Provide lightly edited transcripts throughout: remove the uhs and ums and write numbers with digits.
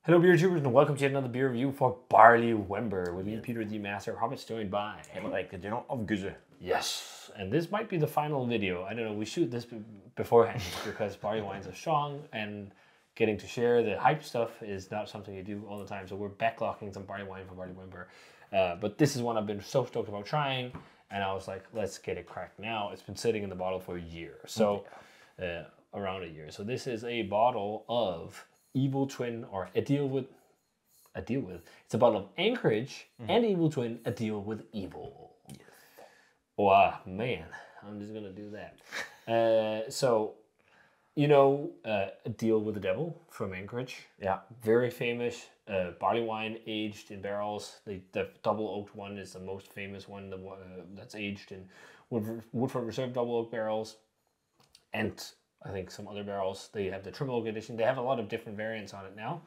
Hello beer tubers and welcome to another beer review for Barley Wember with me, Peter the Master Hobbits, joined by Henrik, the General of Gusse. Yes, and this might be the final video. I don't know, we shoot this beforehand because barley wines are strong and getting to share the hype stuff is not something you do all the time. So we're backlocking some barley wine for Barley Wember. But this is one I've been so stoked about trying, and I was like, let's get it cracked now. It's been sitting in the bottle for a year, so around a year. So this is a bottle of Evil Twin, or a deal with. It's a bottle of Anchorage and Evil Twin, a deal with evil. Yes. Wow, man, I'm just gonna do that. So, you know, a deal with the devil from Anchorage. Yeah. Very famous barley wine aged in barrels. The double oaked one is the most famous one. That's aged in Woodford Reserve double oak barrels, and I think some other barrels. They have the triple oak edition. They have a lot of different variants on it now.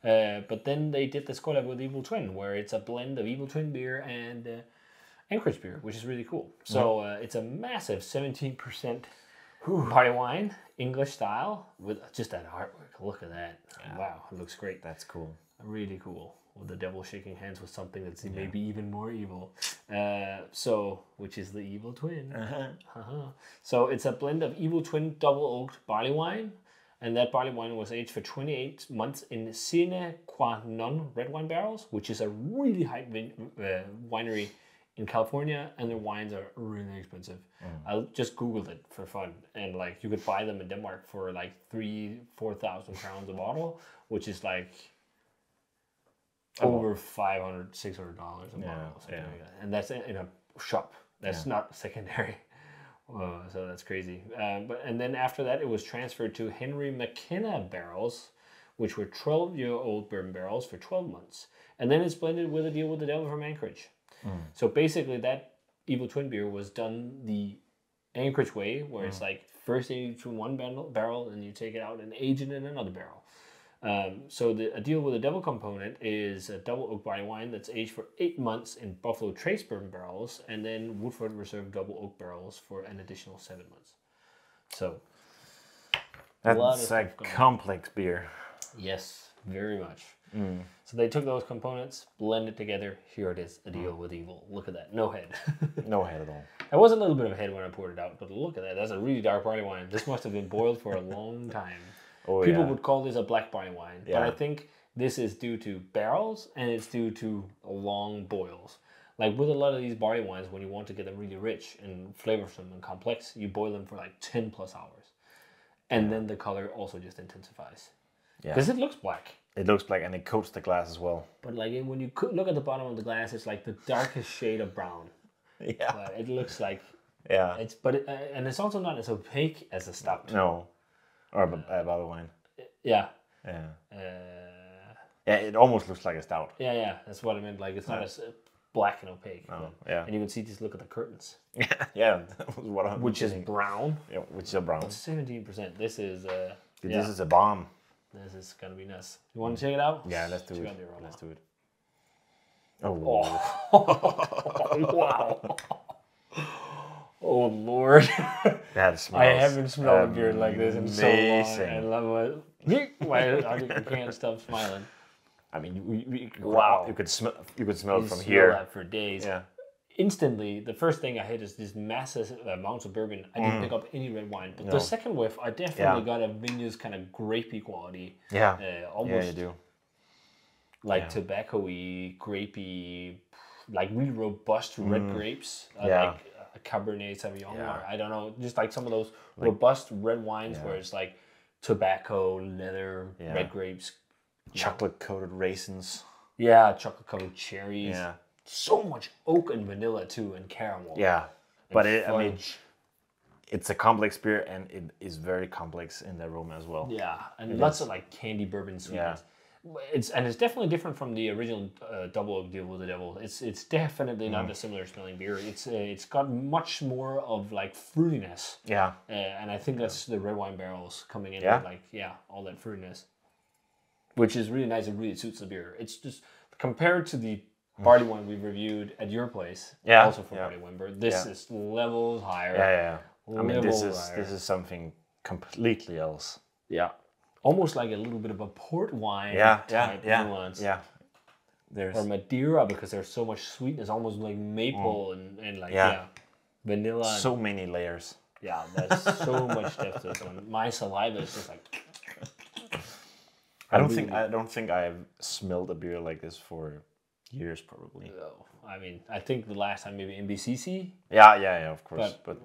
But then they did this collab with Evil Twin, where it's a blend of Evil Twin beer and Anchorage beer, which is really cool. So it's a massive 17% barley wine, English style, with just that artwork. Look at that. Yeah. Wow, it looks great. That's cool. Really cool. With the devil shaking hands with something that's maybe even more evil. Which is the Evil Twin. So it's a blend of Evil Twin double oaked barley wine. And that barley wine was aged for 28 months in Sine Qua Non red wine barrels, which is a really high winery in California, and their wines are really expensive. I just Googled it for fun, and like you could buy them in Denmark for like 4,000 crowns a bottle, which is like over $500, $600 a bottle, something like that. And that's in a shop. That's not secondary. So that's crazy. And then after that, it was transferred to Henry McKenna barrels, which were 12-year-old bourbon barrels for 12 months. And then it's blended with a deal with the devil from Anchorage. So basically, that Evil Twin beer was done the Anchorage way, where it's like first aged in one barrel, and you take it out and age it in another barrel. So a deal with the devil component is a double oak barley wine that's aged for 8 months in Buffalo Trace bourbon barrels, and then Woodford Reserve double oak barrels for an additional 7 months. So that's a complex beer. Yes, very much. So they took those components, blended together. Here it is, a deal with evil. Look at that, no head. No head at all. There was a little bit of a head when I poured it out, but look at that. That's a really dark barley wine. This must have been boiled for a long time. People would call this a black barley wine, but I think this is due to barrels and it's due to long boils. Like with a lot of these barley wines, when you want to get them really rich and flavorsome and complex, you boil them for like 10 plus hours. And then the color also just intensifies. Because it looks black. It looks black, and it coats the glass as well. But like when you look at the bottom of the glass, it's like the darkest shade of brown. Yeah. But it looks like... Yeah. And it's also not as opaque as a stout. No. Or a barley wine. Yeah. Yeah. It almost looks like a stout. Yeah. That's what I meant. Like, it's not as black and opaque. No. Yeah. And you can see, just look at the curtains. Yeah. That was what I'm Which is brown. Yeah, which is brown. 17%. This is... This is a bomb. This is going to be nice. You want to check it out? Yeah, let's do it. Let's do it. Oh. Wow. Oh, Lord. That smells I haven't smelled a beer like this in so long. And I can't stop smiling. I mean, wow. You could smell it from here. here. That for days. Yeah. Instantly, the first thing I hit is these massive amounts of bourbon. I didn't pick up any red wine, but the second whiff, I definitely got a vineyard's kind of grapey quality. Yeah. Almost you do. like tobacco-y, grapey, like really robust red grapes. Like a Cabernet Sauvignon, or I don't know, just like some of those robust red wines where it's like tobacco, leather, red grapes. Chocolate-coated raisins. Yeah, chocolate-coated cherries. Yeah. So much oak and vanilla too, and caramel. Yeah, but I mean, it's a complex beer, and it is very complex in the aroma as well. Yeah, and lots of like candy bourbon sweetness. It's definitely different from the original double oak deal with the devil. It's definitely not a similar smelling beer. It's got much more of like fruitiness. Yeah, and I think that's the red wine barrels coming in with like all that fruitiness, which is really nice. It really suits the beer. It's just compared to the barley wine we've reviewed at your place, also for Barley Wember. This is levels higher. Yeah. I mean, this is something completely else. Yeah. almost like a little bit of a port wine type nuance. Yeah. There's or Madeira because there's so much sweetness, almost like maple and like vanilla. So many layers. Yeah, there's so much depth to this one. My saliva is just like. I don't think I have smelled a beer like this for years, probably. No, I mean, I think the last time maybe in BCC. Yeah, of course. But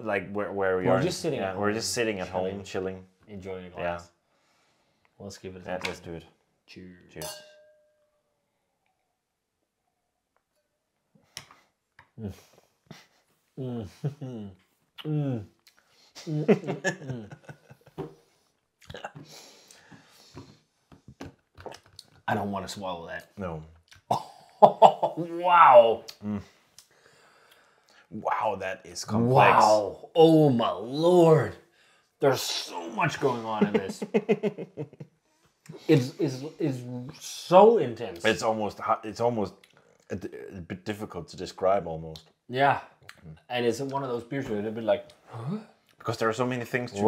like where we are, just sitting. At home, we're just sitting at home, chilling, enjoying a glass. Yeah. Well, let's give it. Let's do it. Cheers. Cheers. I don't want to swallow that. No. Oh, wow. Wow, that is complex. Wow. Oh my Lord. There's so much going on in this. It's so intense. It's almost a bit difficult to describe almost. Yeah. And it's one of those beers where it's a bit like, huh? Because there are so many things you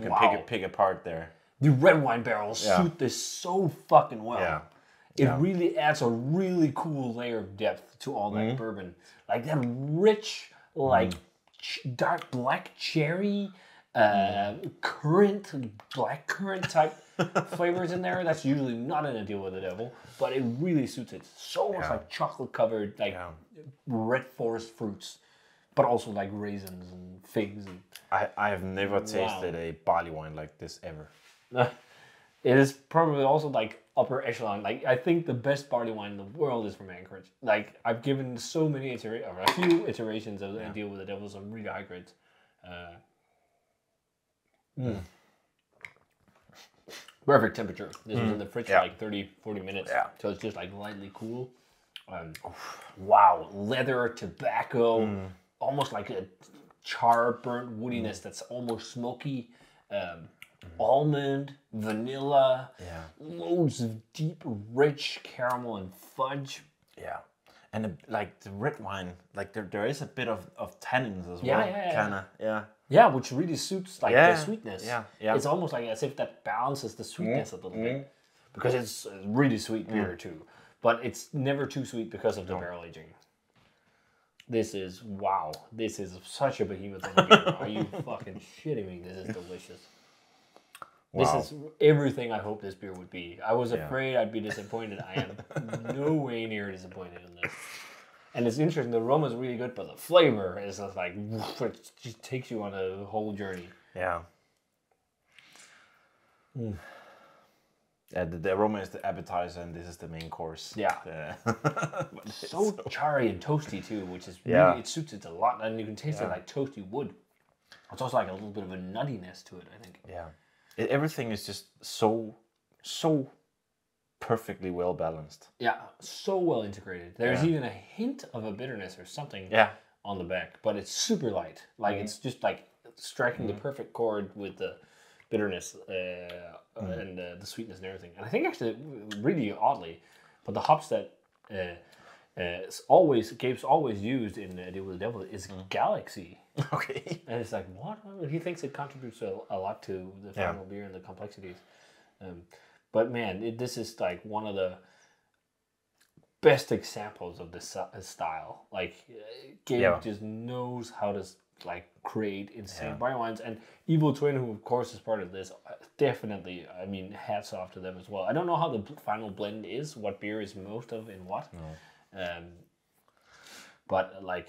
can pick apart there. The red wine barrels suit this so fucking well. Yeah. It really adds a really cool layer of depth to all that bourbon. Like that rich, like dark black cherry, black currant type flavors in there. That's usually not in A Deal with the Devil, but it really suits it. So much like chocolate covered, like red forest fruits, but also like raisins and figs. And I have never tasted a barley wine like this ever. It is probably also like upper echelon. Like I think the best barley wine in the world is from Anchorage. Like I've given so many a few iterations of A Deal with the Devil, some really high grades. Perfect temperature. This was in the fridge for like 30-40 minutes. Yeah. So it's just like lightly cool. Wow, leather, tobacco, almost like a char burnt woodiness that's almost smoky. Almond, vanilla, loads of deep, rich caramel and fudge. Yeah, and like the red wine, like there is a bit of tannins as well. Yeah, which really suits like the sweetness. Yeah. It's almost like as if that balances the sweetness a little bit, because it's a really sweet beer too. But it's never too sweet because of the barrel aging. This is This is such a behemoth of a beer. Are you fucking shitting me? This is delicious. Wow. This is everything I hoped this beer would be. I was afraid I'd be disappointed. I am no way near disappointed in this. And it's interesting, the aroma is really good, but the flavor is just like, it just takes you on a whole journey. Yeah. The aroma is the appetizer and this is the main course. Yeah. So charry and toasty too, which is really, it suits it a lot. And you can taste it like toasty wood. It's also like a little bit of a nuttiness to it, I think. Yeah. Everything is just so perfectly well balanced. Yeah, so well integrated. There's even a hint of a bitterness or something on the back, but it's super light. Like it's just like striking the perfect chord with the bitterness and the sweetness and everything. And I think actually, really oddly, but the hops that Gabe's always used in A Deal with the Devil is Galaxy. Okay. And it's like, what? He thinks it contributes a lot to the final beer and the complexities. But man, this is like one of the best examples of this style. Like, Gabe just knows how to like create insane barley wines. And Evil Twin, who of course is part of this, definitely, I mean, hats off to them as well. I don't know how the final blend is, what beer is most of in what. No. But like,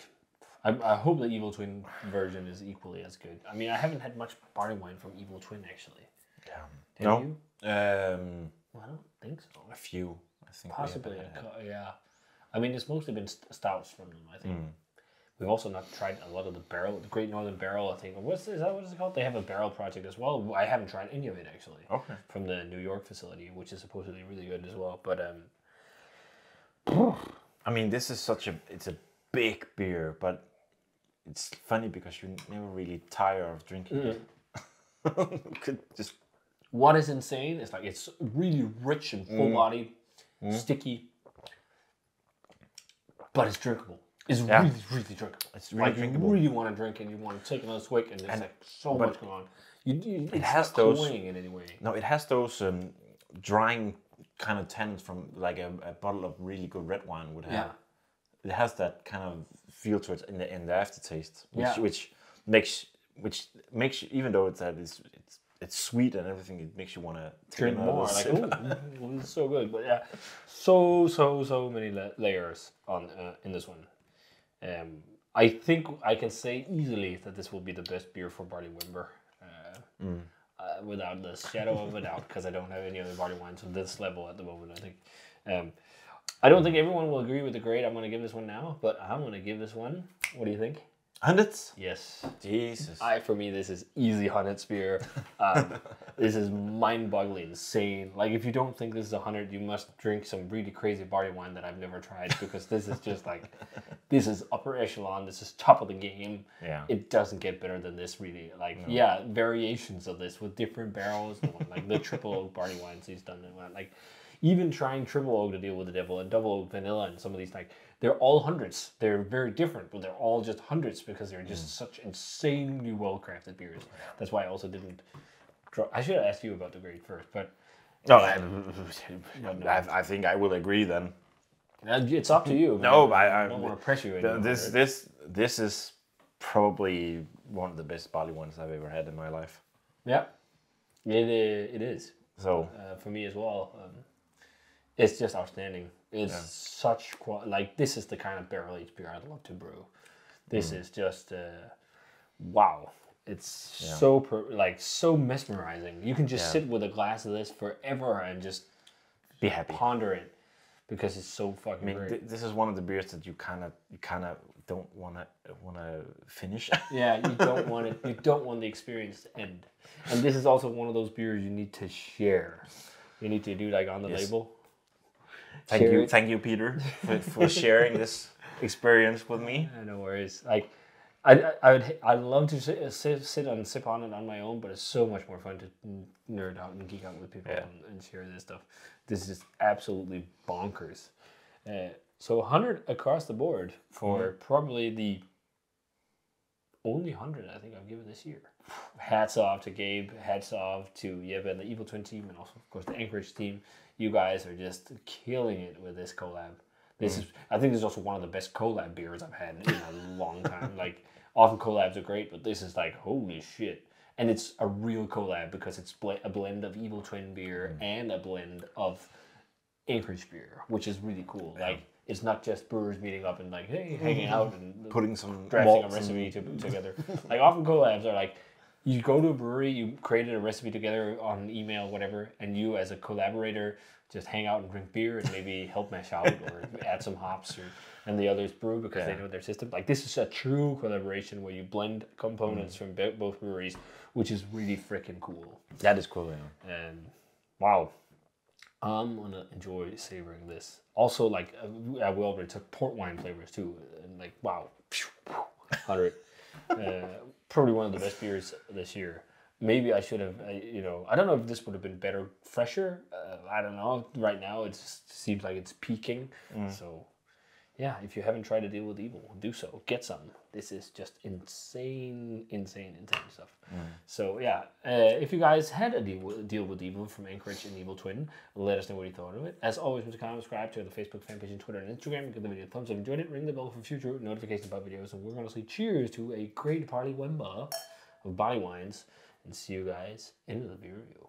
I hope the Evil Twin version is equally as good. I mean, I haven't had much barley wine from Evil Twin actually. Yeah. Have you? I don't think so. A few, I think. Possibly, yeah. I mean, it's mostly been stouts from them, I think. We've also not tried a lot of the Great Northern Barrel, I think. What is it called? They have a barrel project as well. I haven't tried any of it, actually. Okay. From the New York facility, which is supposedly really good as well. But, I mean, this is it's a big beer, but it's funny because you're never really tired of drinking it. Could just... What is insane is like it's really rich and full-bodied, sticky, but it's drinkable. is really, really drinkable. It's really drinkable. You really want to drink and you want to take another swig and there's like so much going on. It has not those cloying in any way. No, it has those drying kind of tannins from like a bottle of really good red wine would have. Yeah. It has that kind of feel to it in the aftertaste, Yeah. which makes even though it's sweet and everything, it makes you want to Drink more. Like, oh, it's so good. But yeah, so many layers on in this one. I think I can say easily that this will be the best beer for Barley Wimber. Without the shadow of a doubt, because I don't have any other barley wines on this level at the moment. I think I don't think everyone will agree with the grade I'm going to give this one now, but I'm going to give this one. What do you think? 100s? Yes. Jesus. For me, this is easy 100 beer. This is mind-boggling insane. Like, if you don't think this is 100, you must drink some really crazy barley wine that I've never tried, because this is just like, this is upper echelon. This is top of the game. Yeah. It doesn't get better than this, really. Like, variations of this with different barrels. Like the triple oak barley wines he's done. Like, even trying triple oak to deal with the devil and double oak vanilla and some of these, like, they're all hundreds. They're very different, but they're all just hundreds because they're just such insanely well-crafted beers. That's why I also didn't draw. I should have asked you about the grade first, but no, I think I will agree then. It's up to you. No, I don't want to pressure you anymore. This is probably one of the best barley wines I've ever had in my life. Yeah, it is. So for me as well, it's just outstanding. It's such like, this is the kind of barrel aged beer I'd love to brew. This is just wow. It's so mesmerizing. You can just sit with a glass of this forever and just be happy, ponder it, because it's so fucking great. This is one of the beers that you kind of don't want to finish. Yeah, you don't want it. You don't want the experience to end. And this is also one of those beers you need to share. You need to do like on the label. Thank you, Peter, for sharing this experience with me. No worries. Like, I'd love to sit and sip on it on my own, but it's so much more fun to nerd out and geek out with people and share this stuff. This is absolutely bonkers. So 100 across the board for probably the only 100 I think I've given this year. Hats off to Gabe. Hats off to Yeb and the Evil Twin team, and also of course the Anchorage team. You guys are just killing it with this collab. This is, I think, this is also one of the best collab beers I've had in a long time. Like, often collabs are great, but this is like, holy shit. And it's a real collab because it's a blend of Evil Twin beer and a blend of Anchorage beer, which is really cool. Yeah. Like, it's not just brewers meeting up and like, hey, hanging out and putting some drafting a recipe together. Like, often collabs are like, you go to a brewery, you created a recipe together on email, whatever, and you as a collaborator just hang out and drink beer and maybe help mash out or add some hops, and the others brew because they know their system. Like, this is a true collaboration where you blend components from both breweries, which is really freaking cool. That is cool, yeah. And wow, I'm gonna enjoy savoring this. Also, like, we already took port wine flavors too, and like, wow, 100. Probably one of the best beers this year. Maybe I should have, I don't know if this would have been better, fresher. I don't know. Right now, it just seems like it's peaking. So, yeah, if you haven't tried to deal with evil, do so. Get some. This is just insane stuff. So, yeah, if you guys had a deal with evil from Anchorage and Evil Twin, let us know what you thought of it. As always, subscribe to the Facebook fan page and Twitter and Instagram. Give the video a thumbs up if you enjoyed it. Ring the bell for future notifications about videos. And we're going to say cheers to a great Barley Wimber of barley wines. And see you guys in the beer review.